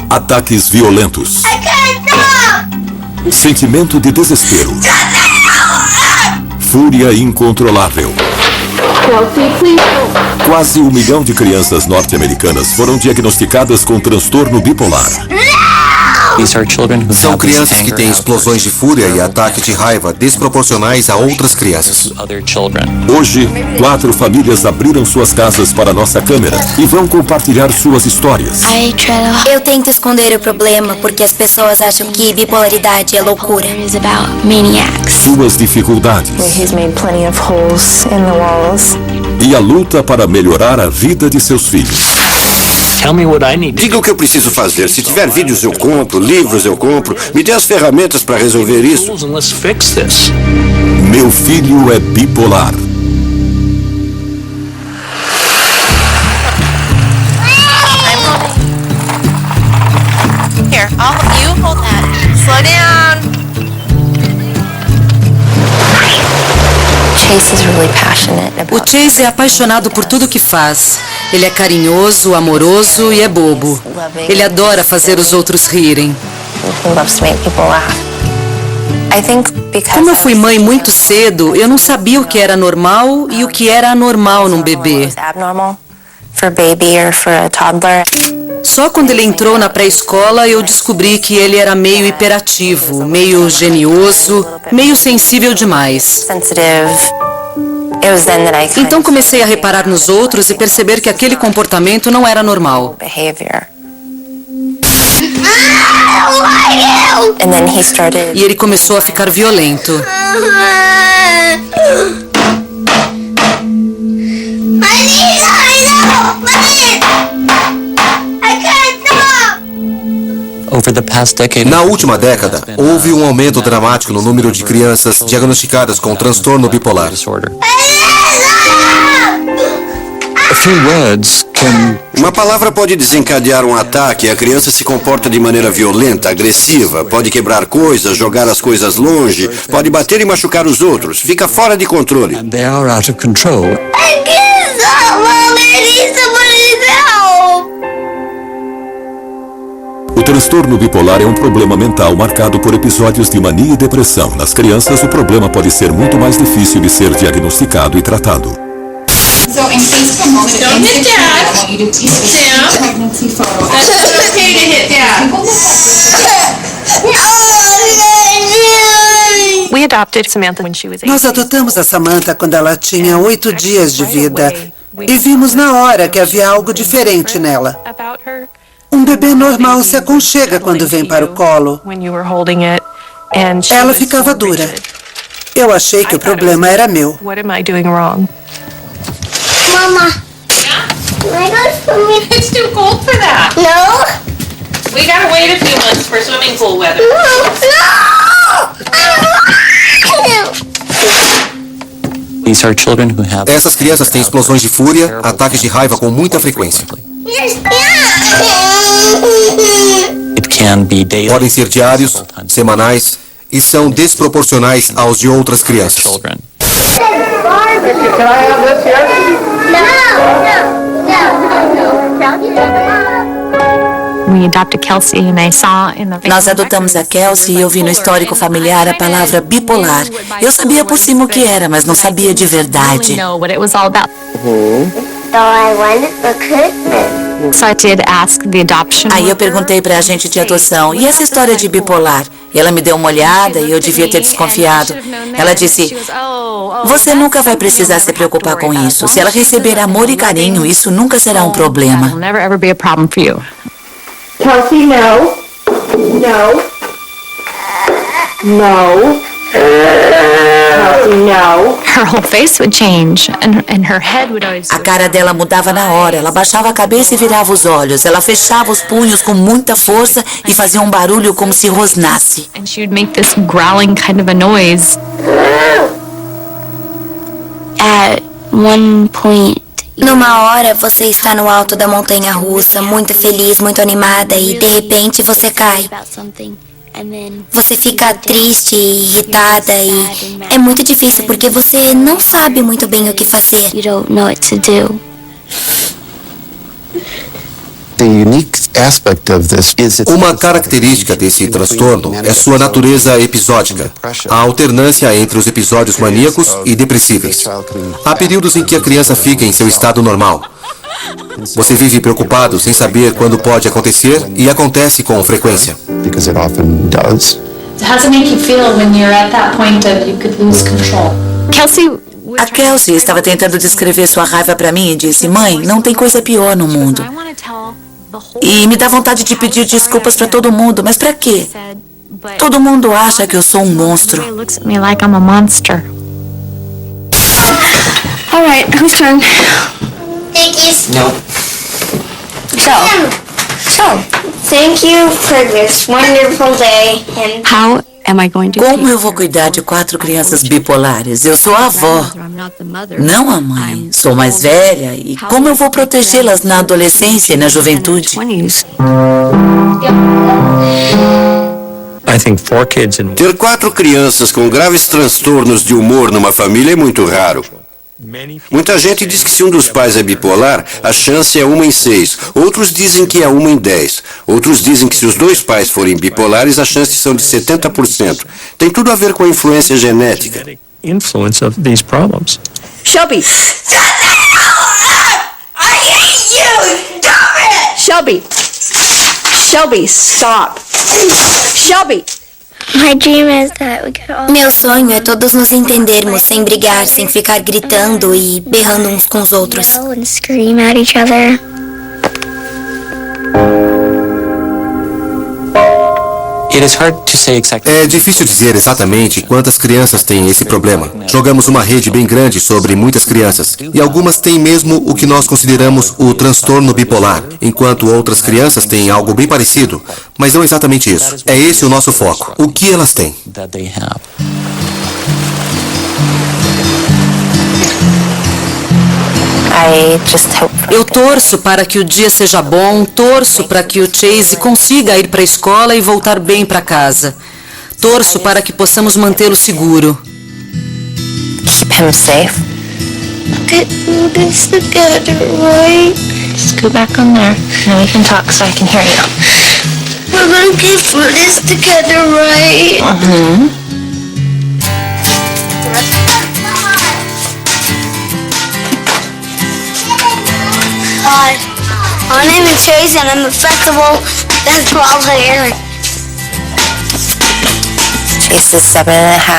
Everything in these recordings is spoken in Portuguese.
Ataques violentos. Sentimento de desespero. Fúria incontrolável. Quase 1 milhão de crianças norte-americanas foram diagnosticadas com transtorno bipolar. São crianças que têm explosões de fúria e ataques de raiva desproporcionais a outras crianças. Hoje, 4 famílias abriram suas casas para nossa câmera e vão compartilhar suas histórias. Eu tento esconder o problema porque as pessoas acham que bipolaridade é loucura. Suas dificuldades. E a luta para melhorar a vida de seus filhos. Diga o que eu preciso fazer. Se tiver vídeos eu compro, livros eu compro. Me dê as ferramentas para resolver isso. Meu filho é bipolar. Here, you hold that. Slow down. O Chase é apaixonado por tudo que faz. Ele é carinhoso, amoroso e é bobo. Ele adora fazer os outros rirem. Como eu fui mãe muito cedo, eu não sabia o que era normal e o que era anormal num bebê. Só quando ele entrou na pré-escola eu descobri que ele era meio hiperativo, meio genioso, meio sensível demais. Então comecei a reparar nos outros e perceber que aquele comportamento não era normal. E ele começou a ficar violento. Na última década, houve um aumento dramático no número de crianças diagnosticadas com transtorno bipolar. Uma palavra pode desencadear um ataque. A criança se comporta de maneira violenta, agressiva, pode quebrar coisas, jogar as coisas longe, pode bater e machucar os outros. Fica fora de controle. O transtorno bipolar é um problema mental marcado por episódios de mania e depressão. Nas crianças, o problema pode ser muito mais difícil de ser diagnosticado e tratado. So in case for a moment, don't hit Dad. I want you to take pregnancy photo. That's okay to hit Dad. Nós adotamos a Samantha quando ela tinha 8 dias de vida e vimos na hora que havia algo diferente nela. Um bebê normal se aconchega quando vem para o colo. Ela ficava dura. Eu achei que o problema era meu. Mama. Yeah? Can I go swimming? It's too cold for that. No. We gotta wait a few months for swimming pool weather. Essas crianças têm explosões de fúria, ataques de raiva com muita frequência. Podem ser diários, semanais e são desproporcionais aos de outras crianças. Nós adotamos a Kelsey e eu vi no histórico familiar a palavra bipolar. Eu sabia por cima o que era, mas não sabia de verdade. Aí eu perguntei para a agente de adoção, e essa história de bipolar? E ela me deu uma olhada e eu devia ter desconfiado. Ela disse, você nunca vai precisar se preocupar com isso. Se ela receber amor e carinho, isso nunca será um problema. Kelsey, no. No. No. Kelsey, no. A cara dela mudava na hora. Ela baixava a cabeça e virava os olhos. Ela fechava os punhos com muita força e fazia um barulho como se rosnasse. At one point, numa hora você está no alto da montanha russa, muito feliz, muito animada, e de repente você cai. Você fica triste, irritada e é muito difícil porque você não sabe muito bem o que fazer. Uma característica desse transtorno é sua natureza episódica, a alternância entre os episódios maníacos e depressíveis. Há períodos em que a criança fica em seu estado normal. Você vive preocupado sem saber quando pode acontecer e acontece com frequência. How does it make you feel when you're at that point of you could lose control? A Kelsey estava tentando descrever sua raiva para mim e disse: mãe, não tem coisa pior no mundo. E me dá vontade de pedir desculpas para todo mundo, mas para quê? Todo mundo acha que eu sou um monstro. Alright, whose turn? Dickies. Não. So, thank you for this wonderful day. And Como eu vou cuidar de 4 crianças bipolares? Eu sou a avó, não a mãe. Sou mais velha e como eu vou protegê-las na adolescência e na juventude? Ter 4 crianças com graves transtornos de humor numa família é muito raro. Muita gente diz que se um dos pais é bipolar, a chance é 1 em 6. Outros dizem que é 1 em 10. Outros dizem que se os 2 pais forem bipolares, as chances são de 70%. Tem tudo a ver com a influência genética. Shelby! Shelby! Shelby, stop! Shelby! Meu sonho é todos nos entendermos sem brigar, sem ficar gritando e berrando uns com os outros. É difícil dizer exatamente quantas crianças têm esse problema. Jogamos uma rede bem grande sobre muitas crianças, e algumas têm mesmo o que nós consideramos o transtorno bipolar, enquanto outras crianças têm algo bem parecido, mas não exatamente isso. É esse o nosso foco. O que elas têm? Eu torço para que o dia seja bom, torço para que o Chase consiga ir para a escola e voltar bem para casa. Torço para que possamos mantê-lo seguro. Keep him safe. Get this together, right? Just go back on there. Now we can talk so I can hear you. We're gonna get through this together, right? Hi, my name is Chase and I'm a festival basketball player.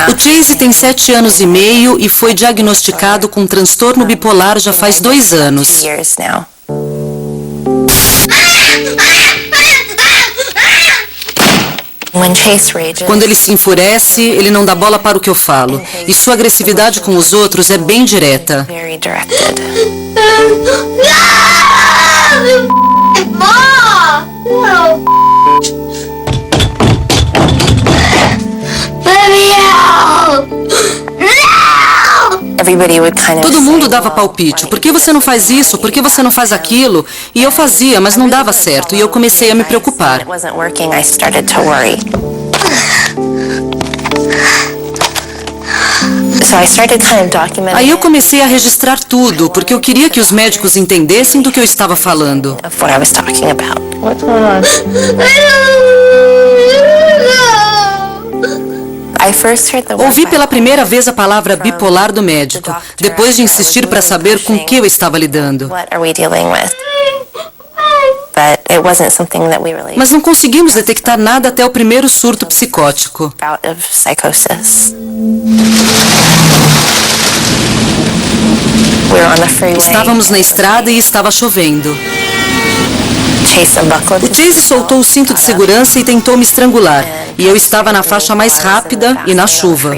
O Chase tem 7 anos e meio e foi diagnosticado com transtorno bipolar já faz 2 anos. Quando ele se enfurece, ele não dá bola para o que eu falo. E sua agressividade com os outros é bem direta. Todo mundo dava palpite. Por que você não faz isso? Por que você não faz aquilo? E eu fazia, mas não dava certo. E eu comecei a me preocupar. Aí eu comecei a registrar tudo, porque eu queria que os médicos entendessem do que eu estava falando. Ouvi pela primeira vez a palavra bipolar do médico, depois de insistir para saber com que eu estava lidando. Mas não conseguimos detectar nada até o primeiro surto psicótico. Estávamos na estrada e estava chovendo. O Chase soltou o cinto de segurança e tentou me estrangular. E eu estava na faixa mais rápida e na chuva.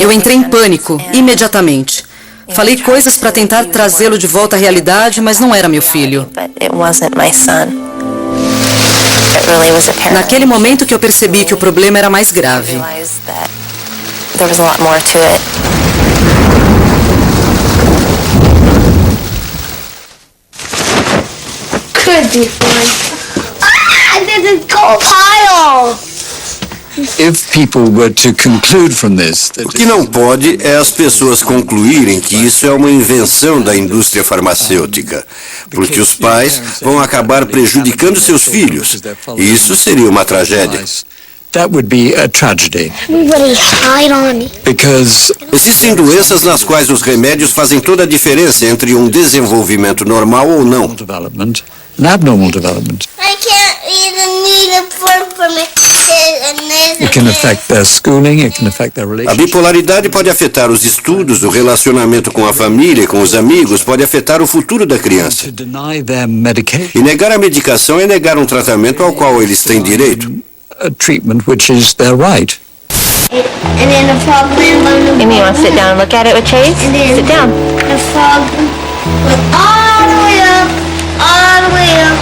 Eu entrei em pânico, imediatamente. Falei coisas para tentar trazê-lo de volta à realidade, mas não era meu filho. Naquele momento que eu percebi que o problema era mais grave. Could be fun. Ah, this is cold pile. O que não pode é as pessoas concluírem que isso é uma invenção da indústria farmacêutica, porque os pais vão acabar prejudicando seus filhos. E isso seria uma tragédia. Existem doenças nas quais os remédios fazem toda a diferença entre um desenvolvimento normal ou não. A bipolaridade pode afetar os estudos, o relacionamento com a família e com os amigos, pode afetar o futuro da criança. E negar a medicação é negar um tratamento ao qual eles têm direito. Amy, you want to sit down and look at it with Chase? Sit down. The frog went all the way up, all the way up.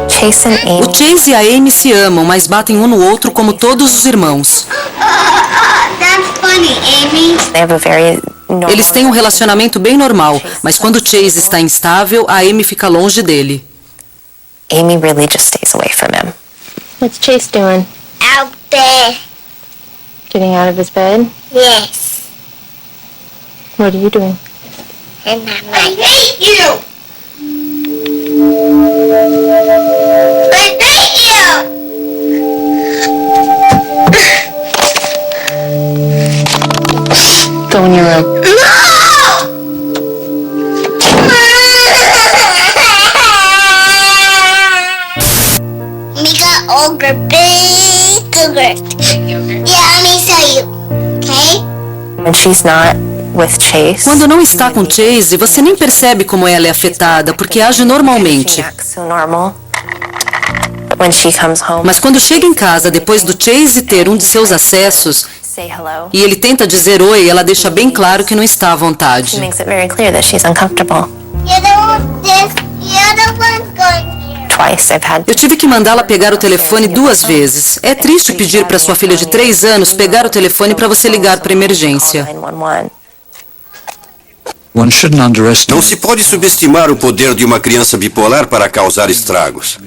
Chase and Amy. O Chase e a Amy se amam, mas batem um no outro como todos os irmãos. That's funny, Amy. They have a very normal. Eles têm um relacionamento bem normal, mas quando o Chase está instável, a Amy fica longe dele. Amy really just stays away from him. What's Chase doing? Out there. Getting out of his bed? Yes. What are you doing? And I hate you. I hate you. Go in your room. Mika ogre, big ogre. Yeah, let me show you. Okay? When she's not with Chase, Quando não está com Chase, você nem percebe como ela é afetada, porque age normalmente. she acts so normal. But when she comes home, Mas quando chega em casa, depois do Chase ter um de seus acessos, say hello. e ele tenta dizer oi, ela deixa bem claro que não está à She vontade. makes it very clear that she's uncomfortable. You're the one going here. Twice I've had Eu tive que mandá-la pegar o telefone 2 vezes. É triste pedir para sua filha de 3 anos pegar o telefone para você ligar para emergência. 911. Não se pode subestimar o poder de uma criança bipolar para causar estragos.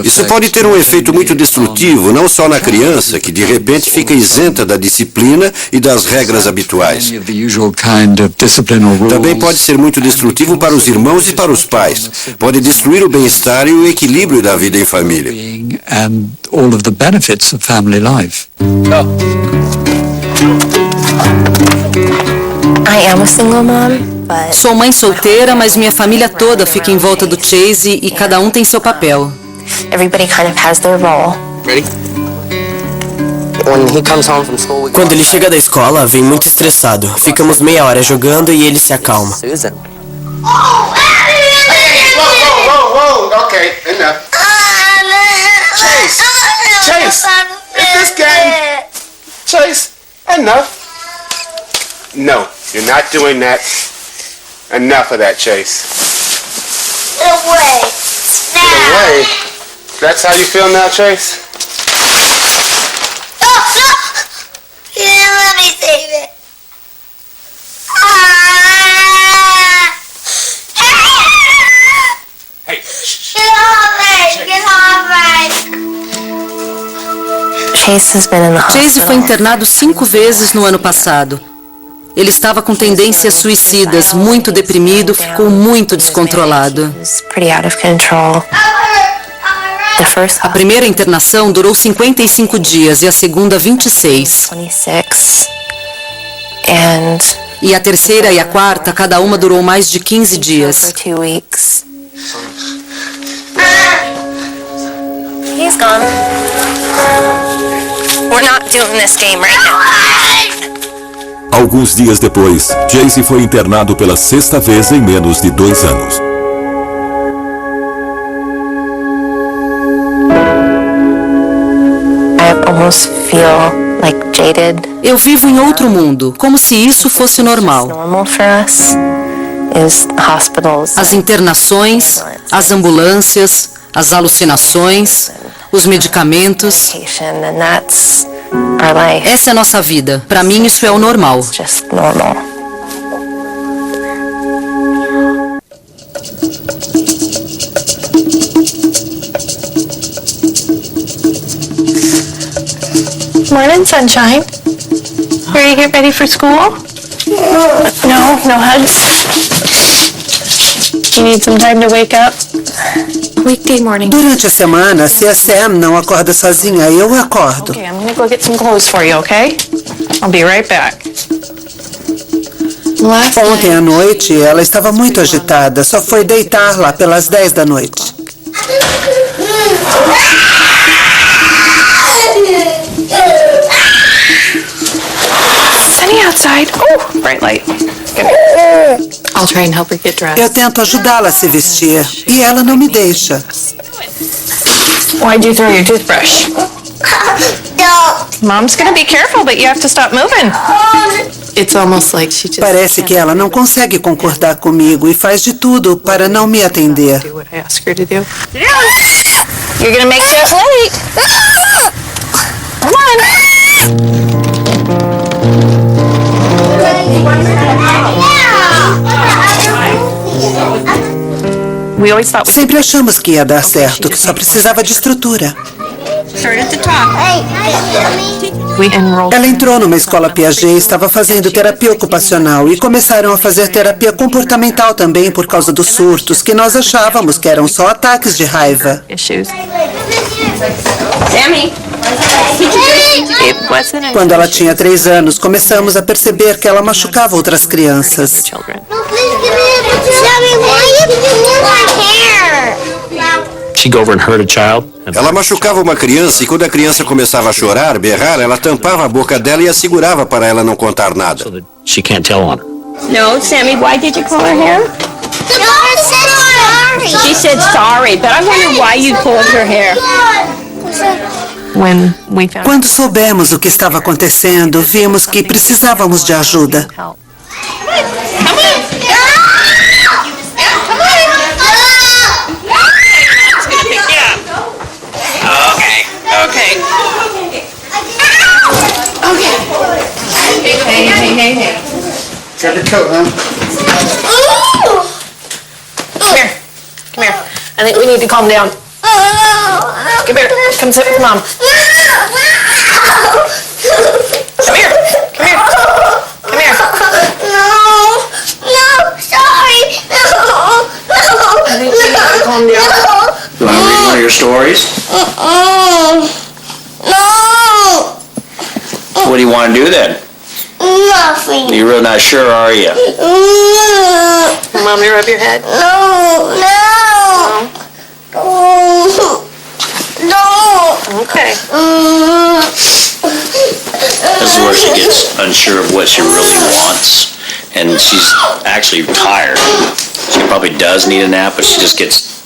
Isso pode ter um efeito muito destrutivo, não só na criança, que de repente fica isenta da disciplina e das regras habituais. Também pode ser muito destrutivo para os irmãos e para os pais. Pode destruir o bem-estar e o equilíbrio da vida em família. I am a single mom, but Sou mãe solteira, mas minha família toda fica em volta do Chase e cada um tem seu papel. everybody kind of has their role. Quando ele chega da escola, vem muito estressado. Ficamos meia hora jogando e ele se acalma. Okay, enough. Chase, is this game? Chase, enough. No, you're not doing that. Enough of that, Chase. Away. Now. Away? That's how you feel now, Chase? Oh, no. You didn't let me save it. Hey, Get off me. Get off me. Chase has been in the Chase foi hospital. internado 5 vezes no ano passado. Ele estava com tendências suicidas, muito deprimido, ficou muito descontrolado. He's pretty out of control. The first A primeira internação durou 55 dias e a segunda 26. 26. And E a terceira e a quarta, cada uma durou mais de 15 for dias. 2 weeks. He's gone. We're not doing this game right now. Alguns dias depois, Chase foi internado pela 6ª vez em menos de 2 anos. I almost feel like jaded. Eu vivo em outro mundo, como se isso fosse normal. Normal for us is hospitals. As internações, as ambulâncias, as alucinações, os medicamentos. Medication, and that's our life. Essa é a nossa vida. Para mim, isso é o normal. Just normal. Morning, sunshine. Are you get ready for school? No hugs. You need some time to wake up? Weekday morning. Durante a semana, se a Sam não acorda sozinha, eu acordo. Okay, I'm gonna go get some clothes for you, okay? I'll be right back. Ontem à noite, ela estava muito agitada. Só foi deitar lá pelas 10 da noite. Sunny outside. Oh, bright light. I'll try and help her get dressed. Eu tento ajudá-la a se vestir e ela não me deixa. Why'd you throw your toothbrush? Mom's gonna be careful, but you have to stop moving. It's almost like she just Parece que ela não consegue concordar comigo e faz de tudo para não me atender. do what I ask her to do. You're gonna make it late. Come on. We always thought Sempre achamos que ia dar certo, que só precisava de estrutura. we enrolled. Ela entrou numa escola Piaget e estava fazendo terapia ocupacional e começaram a fazer terapia comportamental também por causa dos surtos, que nós achávamos que eram só ataques de raiva. Issues. Sammy. It wasn't until Quando ela tinha 3 anos, começamos a perceber que ela machucava outras crianças. children. Sammy, why you doing my hair? She'd go over and hurt a child. Ela machucava uma criança e quando a criança começava a chorar, berrar, ela tampava a boca dela e a segurava para ela não contar nada. So that she can't tell on her. No, Sammy, why did you pull her hair? She said sorry, but I wonder why you pulled her hair. When we found Quando soubemos o que estava acontecendo, vimos que precisávamos de ajuda. help. Grab your coat, huh? Come here. Come here. I think we need to calm down. Come here. Come sit with Mom. Come here. Come here. Come here. No, sorry. I think we need to calm down. You want to read one of your stories? No, What do you want to do then? nothing. You're really not sure, are you? Mommy, rub your head. No. Okay. This is where she gets unsure of what she really wants, and she's actually tired. She probably does need a nap, but she just gets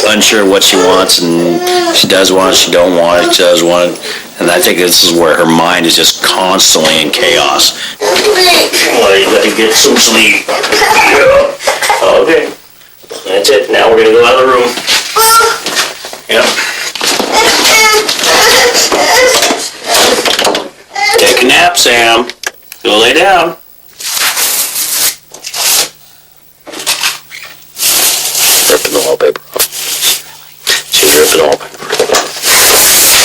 unsure of what she wants, and she does want it, she don't want it, she does want it, and I think this is where her mind is just constantly in chaos. Well, you gotta get some sleep. Yeah. Okay. That's it. Now we're gonna go out of the room. Yep. Take a nap, Sam. Go lay down. Ripping the wallpaper off. She's ripping the wallpaper.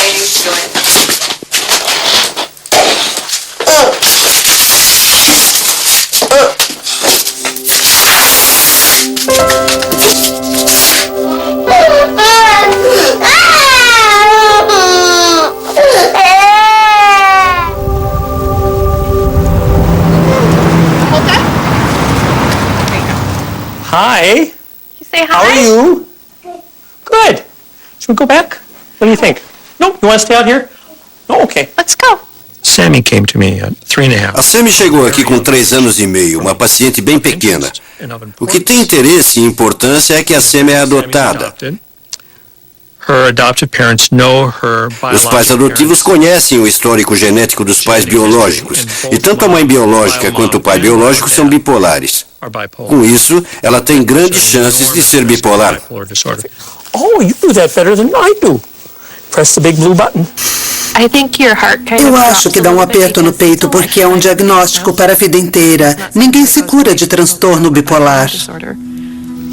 Hi. You say How are hi. you? Good. Should we go back? What do you think? No? You want to stay out here? No? Okay. Let's go. Sammy came to me at 3.5. A Sammy chegou aqui com 3 anos e meio, uma paciente bem pequena. O que tem interesse e importância é que a Sammy é adotada. Her adoptive parents know her Os pais biological adotivos conhecem o histórico genético dos pais biológicos, e tanto a mãe biológica quanto o pai biológico são bipolares. are bipolar. Com isso, ela tem grandes chances de ser bipolar. Oh, you do that better than I do. Press the big blue button. I think your heart kind Eu of acho que dá um aperto no peito porque é um diagnóstico para a vida inteira. Ninguém se cura de transtorno bipolar.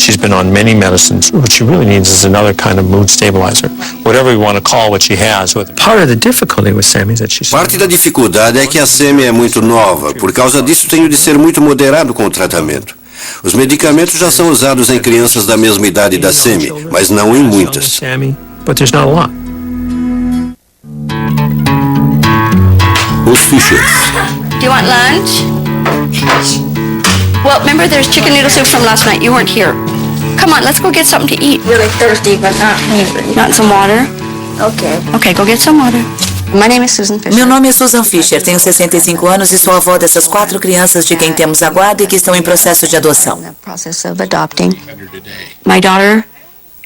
She's been on many medicines. What she really needs is another kind of mood stabilizer, whatever you want to call what she has. Part of the difficulty with Sammy is that she's... Parte da dificuldade é que a Sammy é muito nova. Por causa disso, tenho de ser muito moderado com o tratamento. Os medicamentos já são usados em crianças da mesma idade da Sammy, mas não em muitas. Os Fishers. Do you want lunch? Well, remember there's chicken noodle soup from last night. You weren't here. Come on, let's go get something to eat. Really thirsty, but not hungry. Want some water? Okay. Okay, go get some water. My name is Susan Fisher. Meu nome é Susan Fisher, tenho 65 anos e sou avó dessas 4 crianças de quem temos a guarda e que estão em processo de adoção. My daughter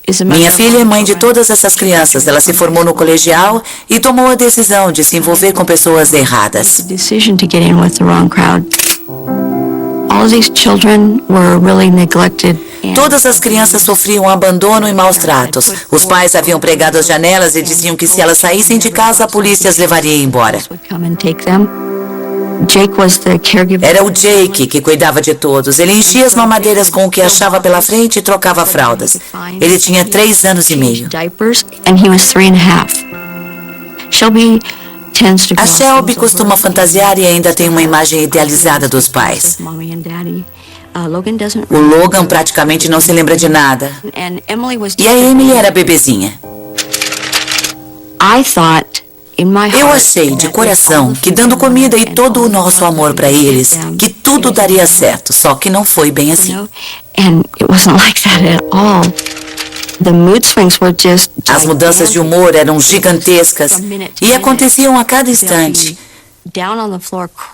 is a Minha filha é mãe de todas essas crianças. Ela se formou no colegial e tomou a decisão de se envolver com pessoas erradas. decision to get in with the wrong crowd. All of these children were really neglected. Todas as crianças sofriam abandono e maus tratos. Os pais haviam pregado as janelas e diziam que se elas saíssem de casa, a polícia as levaria embora. Era o Jake que cuidava de todos. Ele enchia as mamadeiras com o que achava pela frente e trocava fraldas. Ele tinha 3 anos e meio. A Shelby costuma fantasiar e ainda tem uma imagem idealizada dos pais. O Logan praticamente não se lembra de nada. E a Emily era bebezinha. Eu achei de coração que dando comida e todo o nosso amor para eles, que tudo daria certo, só que não foi bem assim. As mudanças de humor eram gigantescas e aconteciam a cada instante.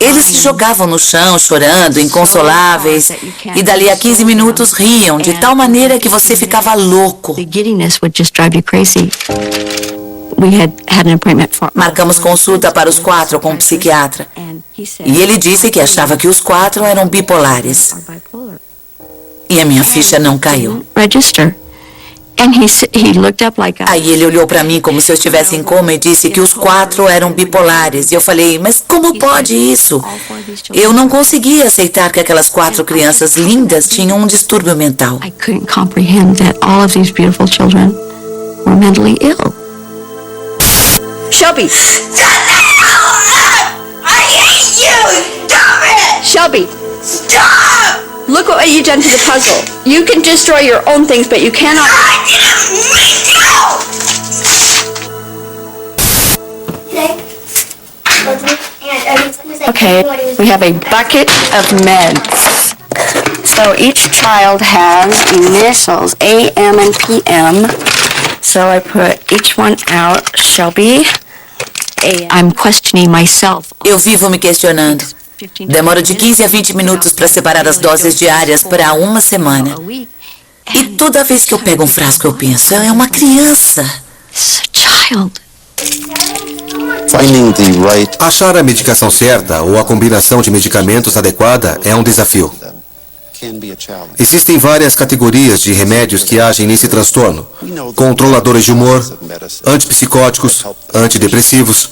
Eles se jogavam no chão, chorando, inconsoláveis, e dali a 15 minutos riam, de tal maneira que você ficava louco. Marcamos consulta para os 4 com um psiquiatra, e ele disse que achava que os 4 eram bipolares. E a minha ficha não caiu. Aí ele olhou para mim como se eu estivesse em coma e disse que os 4 eram bipolares. E eu falei, mas como pode isso? Eu não conseguia aceitar que aquelas 4 crianças lindas tinham um distúrbio mental. Shelby! I hate you! Stop it! Shelby! Stop! Look what you've done to the puzzle. You can destroy your own things, but you cannot... I didn't make you! Okay, we have a bucket of meds. So each child has initials, A, M, and PM. So I put each one out. Shelby, I'm questioning myself. Eu vivo me questionando. Demoro de 15 a 20 minutos para separar as doses diárias para uma semana. E toda vez que eu pego um frasco eu penso, é uma criança. Achar a medicação certa ou a combinação de medicamentos adequada é um desafio. Existem várias categorias de remédios que agem nesse transtorno. Controladores de humor, antipsicóticos, antidepressivos.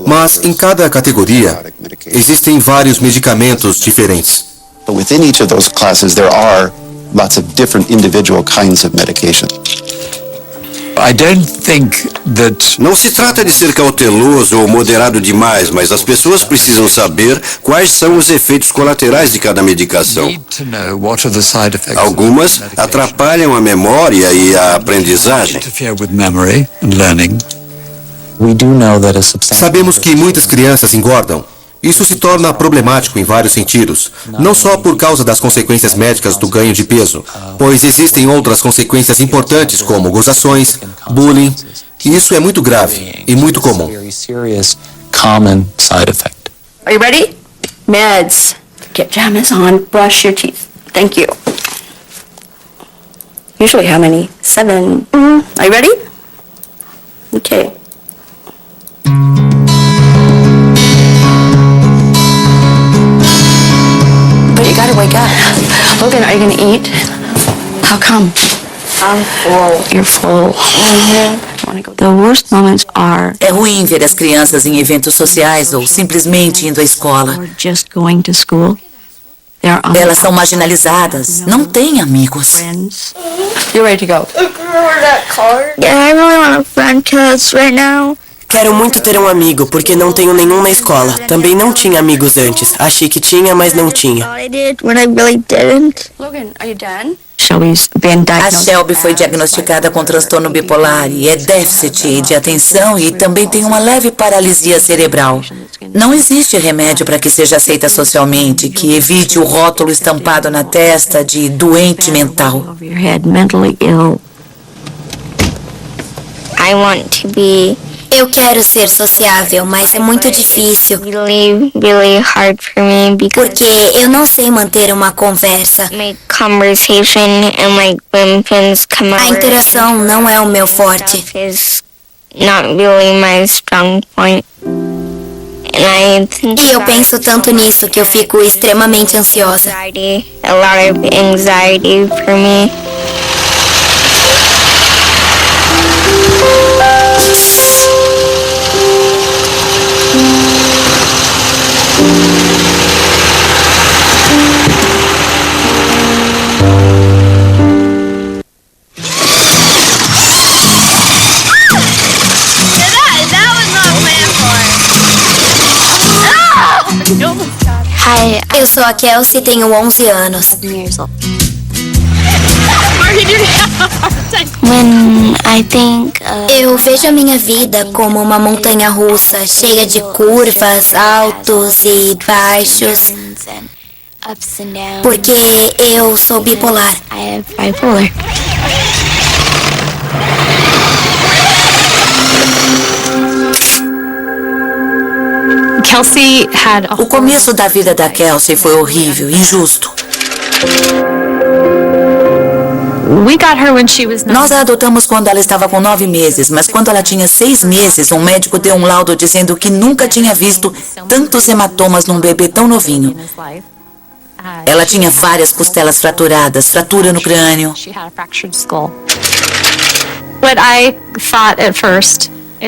Mas em cada categoria existem vários medicamentos diferentes. But within each of those classes there are lots of different individual kinds of medication. Não se trata de ser cauteloso ou moderado demais, mas as pessoas precisam saber quais são os efeitos colaterais de cada medicação. Algumas atrapalham a memória e a aprendizagem. Sabemos que muitas crianças engordam. Isso se torna problemático em vários sentidos, não só por causa das consequências médicas do ganho de peso, pois existem outras consequências importantes como gozações, bullying, e isso é muito grave e muito comum. Are you ready? Meds. Get pajamas on, brush your teeth. Thank you. Usually how many? 7. Are you ready? Okay. But you gotta wake up. Logan, are you gonna eat? How come? I'm full. You're full. The worst moments are... É ruim ver as crianças em eventos sociais ou simplesmente indo à escola. Just going to school. Elas são marginalizadas, não têm amigos. You're ready to go. Yeah, I really want a friend because right now. Quero muito ter um amigo, porque não tenho nenhum na escola. Também não tinha amigos antes. Achei que tinha, mas não tinha. I did when I really didn't. Logan, are you done? A Shelby foi diagnosticada com transtorno bipolar e é déficit de atenção e também tem uma leve paralisia cerebral. Não existe remédio para que seja aceita socialmente, que evite o rótulo estampado na testa de doente mental. I want to be. Eu quero ser sociável, mas é muito difícil. Really hard for me porque eu não sei manter uma conversa. A interação não é o meu forte. Not really my strong point. E eu penso tanto nisso que eu fico extremamente ansiosa. A lot of anxiety for me. Hi, eu sou a Kelsey, tenho 11 anos. Eu vejo a minha vida como uma montanha-russa, cheia de curvas, altos e baixos. Porque eu sou bipolar. O começo da vida da Kelsey foi horrível, injusto. Nós a adotamos quando ela estava com 9 meses, mas quando ela tinha 6 meses, um médico deu um laudo dizendo que nunca tinha visto tantos hematomas num bebê tão novinho. Ela tinha várias costelas fraturadas, fratura no crânio.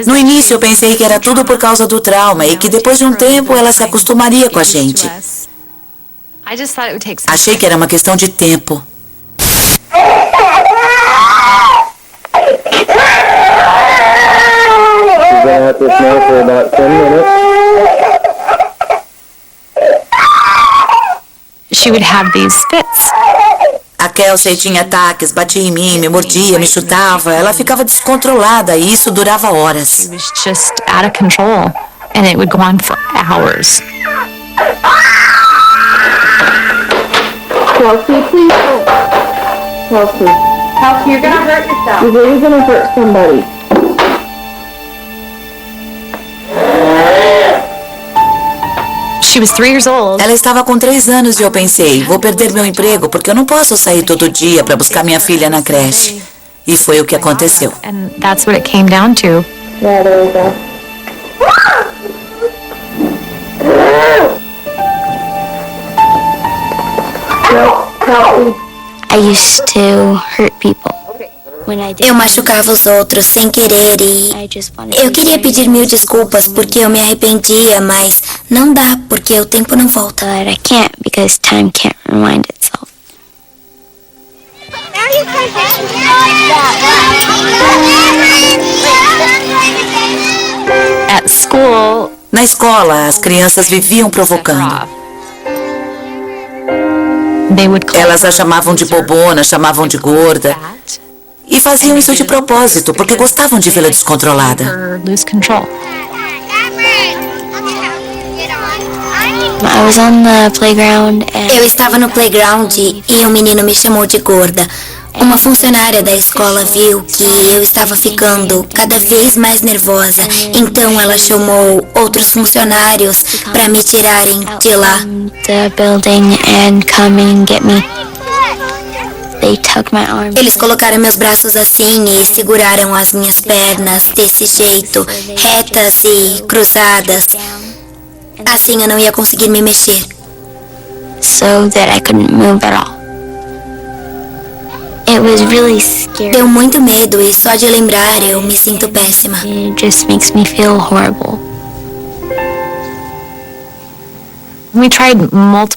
No início eu pensei que era tudo por causa do trauma e que depois de um tempo ela se acostumaria com a gente. Achei que era uma questão de tempo. She would have these fits. A Kelsey tinha ataques, batia em mim, me mordia, me chutava. Ela ficava descontrolada e isso durava horas. It was just out of control, and it would go on for hours. Kelsey, please don't. Kelsey. Kelsey, you're gonna hurt yourself. You're really gonna hurt somebody. She was 3 years old. Ela estava com 3 anos e eu pensei, vou perder meu emprego porque eu não posso sair todo dia para buscar minha filha na creche. E foi o que aconteceu. And that's what it came down to. Yeah, there we go. I used to hurt people. Eu machucava os outros sem querer e eu queria pedir 1000 desculpas porque eu me arrependia, mas não dá porque o tempo não volta. But I can't because time can't rewind itself. At school, na escola, as crianças viviam provocando. Elas a chamavam de bobona, chamavam de gorda. E faziam isso de propósito, porque gostavam de vê-la descontrolada. Eu estava no playground e um menino me chamou de gorda. Uma funcionária da escola viu que eu estava ficando cada vez mais nervosa, então ela chamou outros funcionários para me tirarem de lá. Eles colocaram meus braços assim e seguraram as minhas pernas desse jeito, retas e cruzadas. Assim eu não ia conseguir me mexer. So that I couldn't move at all. It was really scary. Deu muito medo e só de lembrar eu me sinto péssima. It just makes me feel horrible.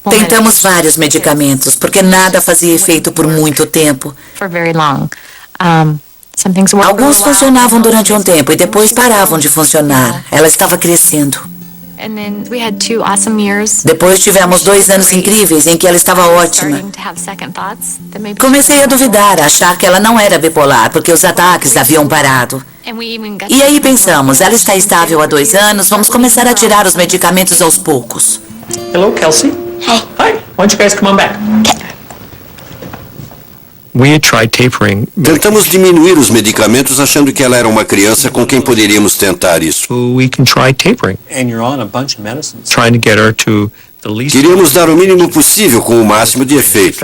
Tentamos vários medicamentos, porque nada fazia efeito por muito tempo. Alguns funcionavam durante um tempo e depois paravam de funcionar. Ela estava crescendo. Depois tivemos 2 anos incríveis em que ela estava ótima. Comecei a duvidar, a achar que ela não era bipolar, porque os ataques haviam parado. E aí pensamos, ela está estável há 2 anos, vamos começar a tirar os medicamentos aos poucos. Hello, Kelsey. Hi. Hi. Why don't you guys come on back? We had tried tapering. Tentamos diminuir os medicamentos achando que ela era uma criança com quem poderíamos tentar isso. We can try tapering. And you're on a bunch of medicines. Trying to get her to the least. Queríamos dar o mínimo possível com o máximo de efeito.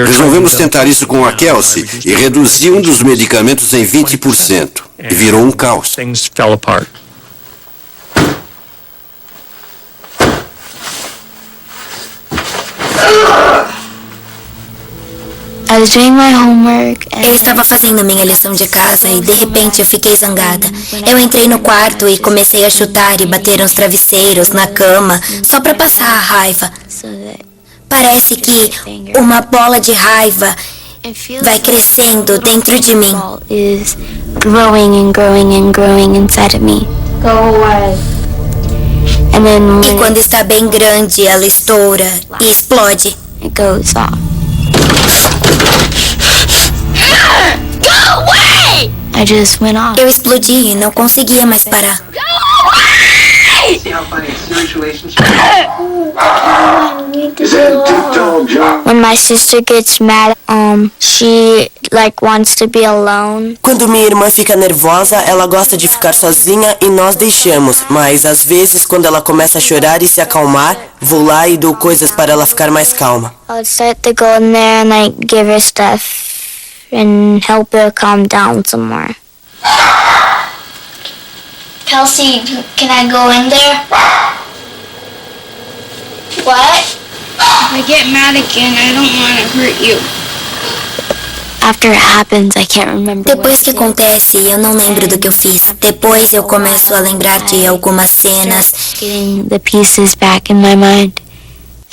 Resolvemos tentar isso com a Kelsey e reduzir um dos medicamentos em 20%. E virou um caos. Things fell apart. Eu estava fazendo minha lição de casa e de repente eu fiquei zangada. Eu entrei no quarto e comecei a chutar e bater nos travesseiros, na cama, só para passar a raiva. Parece que uma bola de raiva vai crescendo dentro de mim. E quando está bem grande, ela estoura e explode. Eu explodi e não conseguia mais parar. When my sister gets mad, she wants to be alone. Quando minha irmã fica nervosa, ela gosta de ficar sozinha e nós deixamos. Mas às vezes, quando ela começa a chorar e se acalmar, vou lá e dou coisas para ela ficar mais calma. I'll start to go in there and give her stuff and help her calm down some more. Kelsey, can I go in there? What? If I get mad again, I don't want to hurt you. After it happens, I can't remember. Depois que acontece, eu não lembro do que eu fiz. Depois eu começo a lembrar de algumas cenas. Getting the pieces back in my mind.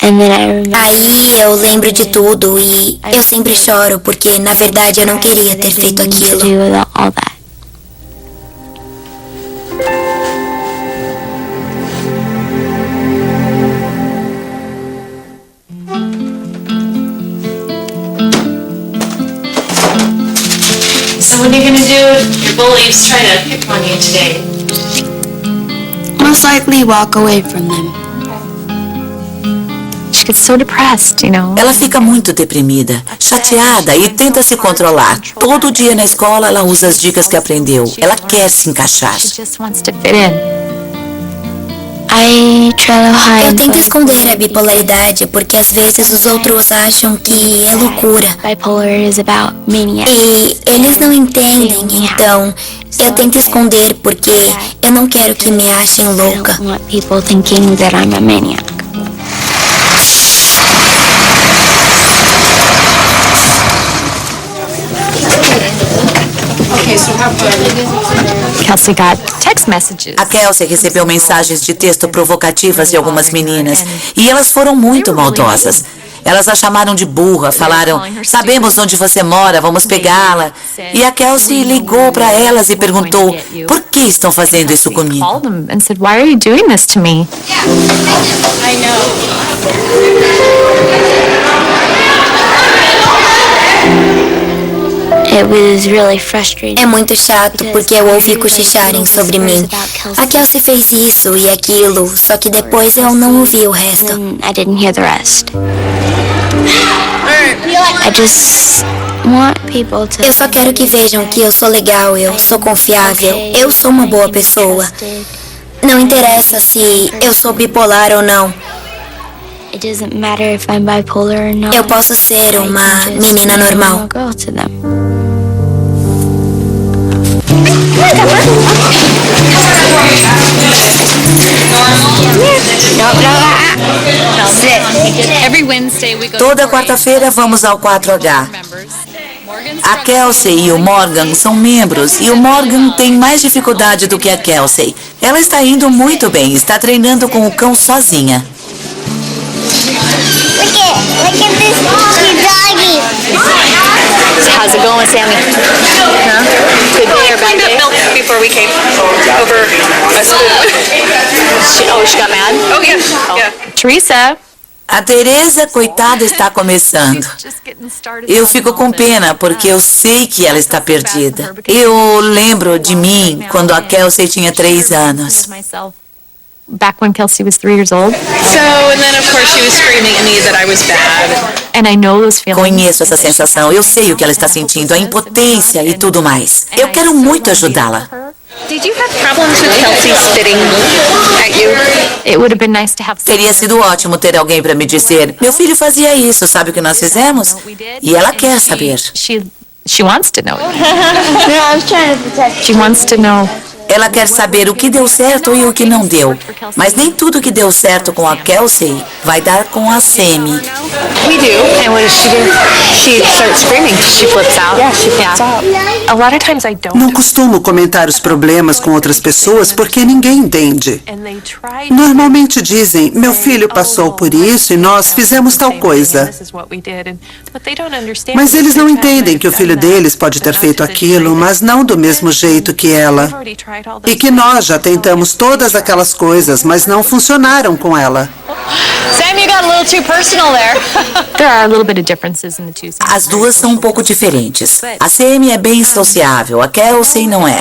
And then I remember. Aí eu lembro de tudo e eu sempre choro porque na verdade eu não queria ter feito aquilo. So what are you gonna do? Your bullies try to pick on you today. Most likely walk away from them. She gets so depressed, Ela fica muito deprimida, chateada e tenta se controlar. Todo dia na escola ela usa as dicas que aprendeu. Ela quer se encaixar. She just wants to fit in. Eu tento esconder a bipolaridade porque às vezes os outros acham que é loucura. E eles não entendem, então eu tento esconder porque eu não quero que me achem louca. Kelsey got text messages. A Kelsey recebeu mensagens de texto provocativas de algumas meninas e elas foram muito maldosas. Elas a chamaram de burra, falaram, sabemos onde você mora, vamos pegá-la. E a Kelsey ligou para elas e perguntou, por que estão fazendo isso comigo? Why are you doing this to me? I know. É muito chato porque eu ouvi cochicharem sobre mim. A Kelsey fez isso e aquilo, só que depois eu não ouvi o resto. I didn't hear the rest. Eu só quero que vejam que eu sou legal, eu sou confiável, eu sou uma boa pessoa. Não interessa se eu sou bipolar ou não. Eu posso ser uma menina normal. Toda quarta-feira vamos ao 4H. A Kelsey e o Morgan são membros e o Morgan tem mais dificuldade do que a Kelsey. Ela está indo muito bem, está treinando com o cão sozinha. Look at this cute doggy. How's it going, Sammy? Huh? Good day or bad day? Milk before we came over a spoon. She got mad? Oh, yeah. Teresa. A Teresa, coitada, está começando. Eu fico com pena porque eu sei que ela está perdida. Eu lembro de mim quando a Kelsey tinha 3 anos. Back when Kelsey was 3 years old. So, and then of course she was screaming at me that I was bad. And I know those feelings. Conheço essa sensação, eu sei o que ela está sentindo, a impotência e tudo mais. Eu quero muito ajudá-la. Did you have problems with Kelsey spitting at you? It would have been nice to have. Teria sido ótimo ter alguém para me dizer, meu filho fazia isso, sabe o que nós fizemos? E ela quer saber. She wants to know. No, I was trying to protect you. She wants to know. Ela quer saber o que deu certo e o que não deu. Mas nem tudo que deu certo com a Kelsey vai dar com a Sammy. We do. And what does she do? She starts screaming. She flips out. Yeah, she flips out. A lot of times I don't. Não costumo comentar os problemas com outras pessoas porque ninguém entende. Normalmente dizem, meu filho passou por isso e nós fizemos tal coisa. Mas eles não entendem que o filho deles pode ter feito aquilo, mas não do mesmo jeito que ela. E que nós já tentamos todas aquelas coisas, mas não funcionaram com ela. Sam, you got a little too personal there. There are a little bit of differences in the two. As duas são um pouco diferentes. A Sammy é bem sociável, a Kelsey não é.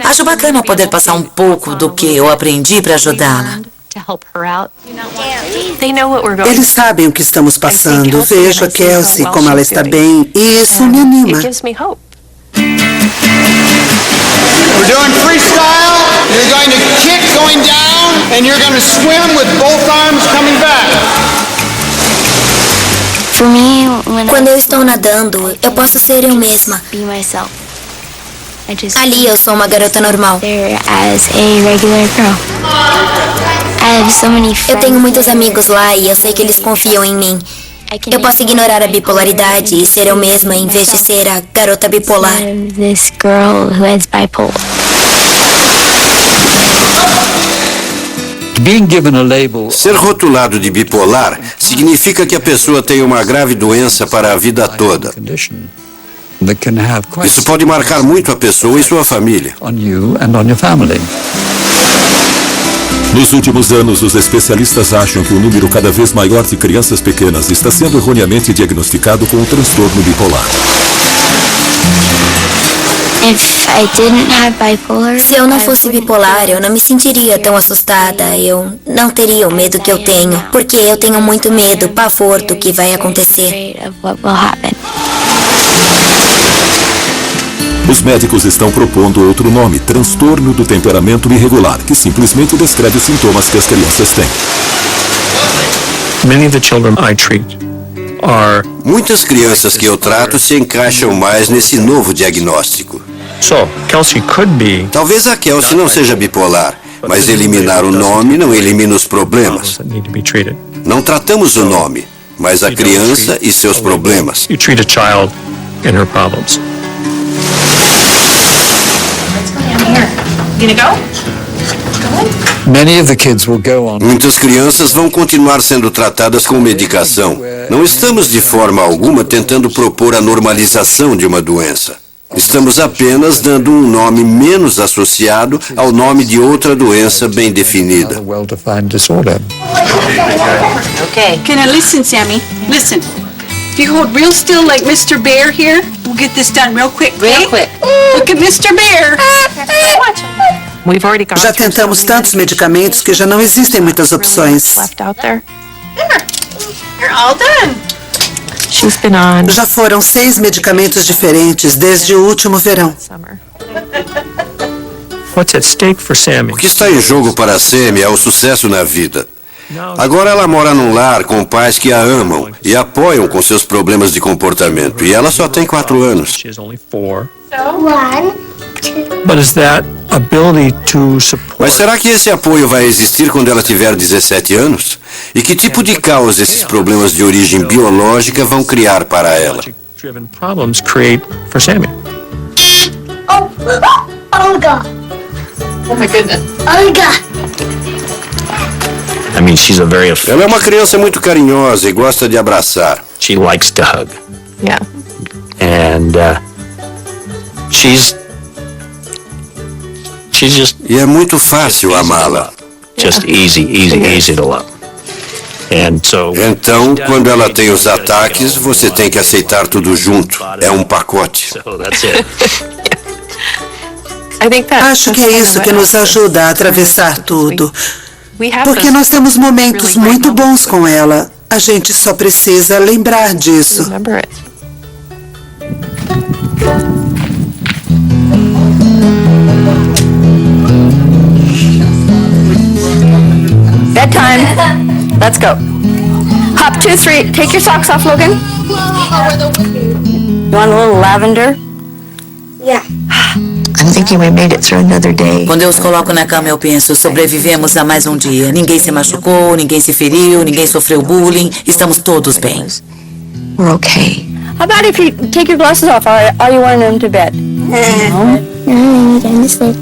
Acho bacana poder passar um pouco do que eu aprendi para ajudá-la. Eles sabem o que estamos passando. Vejo a Kelsey como ela está bem e isso me anima. We're doing freestyle. You're going to kick going down, and you're going to swim with both arms coming back. Quando eu estou nadando, eu posso ser eu mesma. Ali eu sou uma garota normal. Eu tenho muitos amigos lá e eu sei que eles confiam em mim. Eu posso ignorar a bipolaridade e ser eu mesma em vez de ser a garota bipolar. Ser rotulado de bipolar significa que a pessoa tem uma grave doença para a vida toda. Isso pode marcar muito a pessoa e sua família. Nos últimos anos, os especialistas acham que um número cada vez maior de crianças pequenas está sendo erroneamente diagnosticado com o transtorno bipolar. Se eu não fosse bipolar, eu não me sentiria tão assustada. Eu não teria o medo que eu tenho, porque eu tenho muito medo, pavor do que vai acontecer. Os médicos estão propondo outro nome, transtorno do temperamento irregular, que simplesmente descreve os sintomas que as crianças têm. Muitas crianças que eu trato se encaixam mais nesse novo diagnóstico. Talvez a Kelsey não seja bipolar, mas eliminar o nome não elimina os problemas. Não tratamos o nome, mas a criança e seus problemas. Muitas crianças vão continuar sendo tratadas com medicação. Não estamos de forma alguma tentando propor a normalização de uma doença. Estamos apenas dando um nome menos associado ao nome de outra doença bem definida. Okay. Can I listen, Sammy? Listen. If you hold real still like Mr. Bear here, we'll get this done real quick. Real quick. Look at Mr. Bear. Já tentamos tantos medicamentos que já não existem muitas opções. You're all done. Já foram 6 medicamentos diferentes desde o último verão. O que está em jogo para a Sammy é o sucesso na vida. Agora ela mora num lar com pais que a amam e apoiam com seus problemas de comportamento. E ela só tem 4 anos. Mas será que esse apoio vai existir quando ela tiver 17 anos? E que tipo de caos esses problemas de origem biológica vão criar para ela? driven problems create for Sammy. Olga. Oh my goodness. Olga. I mean, she's a very Ela é uma criança muito carinhosa e gosta de abraçar. She likes to hug. Yeah. And she's just E é muito fácil amá-la. just easy to love. And so Então, quando ela tem os ataques, você tem que aceitar tudo junto. É um pacote. so that's it. I think that Acho que é isso que nos ajuda a atravessar tudo. Porque nós temos momentos muito bons com ela. A gente só precisa lembrar disso. Remember it. Bedtime. Let's go. Hop 2, 3. Take your socks off, Logan. You want a little lavender? Yeah. I'm thinking we made it through another day. Quando eu os coloco na cama, eu penso, sobrevivemos a mais um dia. Ninguém se machucou, ninguém se feriu, ninguém sofreu bullying. Estamos todos bem. We're okay. How about if you take your glasses off? Are you wearing them to bed? No, I'm going to sleep.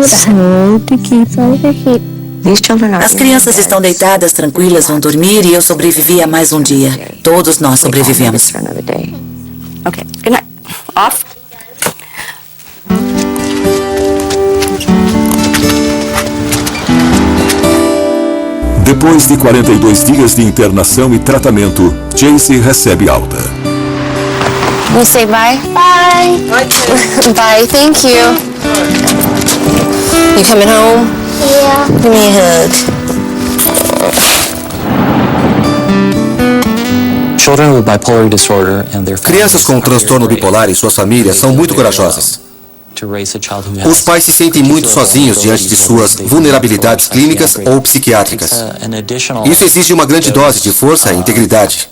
So to keep. These children are. As crianças estão deitadas, tranquilas, vão dormir e eu sobrevivi a mais um dia. Todos nós sobrevivemos. For another day. Okay. Good night. Off. Depois de 42 dias de internação e tratamento, Chase recebe alta. You say bye? Bye. Bye, thank you. You coming home? Yeah. Give me a hug. Children with bipolar disorder and their Crianças com transtorno bipolar e suas famílias são muito corajosas. Os pais se sentem muito sozinhos diante de suas vulnerabilidades clínicas ou psiquiátricas. Isso exige uma grande dose de força e integridade.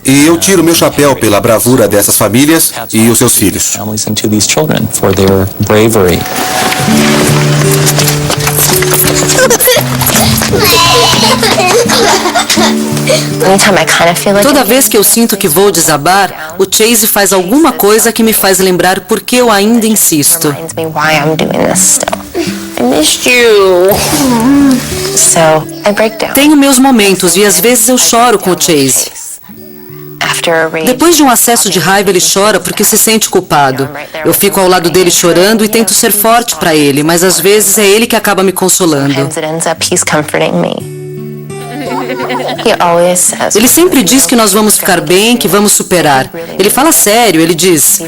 E eu tiro meu chapéu pela bravura dessas famílias e os seus filhos. Toda vez que eu sinto que vou desabar, o Chase faz alguma coisa que me faz lembrar por que eu ainda insisto. I missed you. So, I break down. Tenho meus momentos e às vezes eu choro com o Chase. Depois de um acesso de raiva, ele chora porque se sente culpado. Eu fico ao lado dele chorando e tento ser forte para ele, mas às vezes é ele que acaba me consolando. Ele sempre diz que nós vamos ficar bem, que vamos superar. Ele fala sério, ele diz: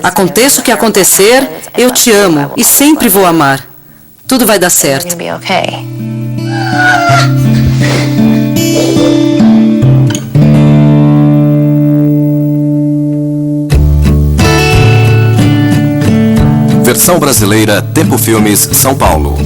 aconteça o que acontecer, eu te amo e sempre vou amar. Tudo vai dar certo. Versão brasileira, Tempo Filmes, São Paulo.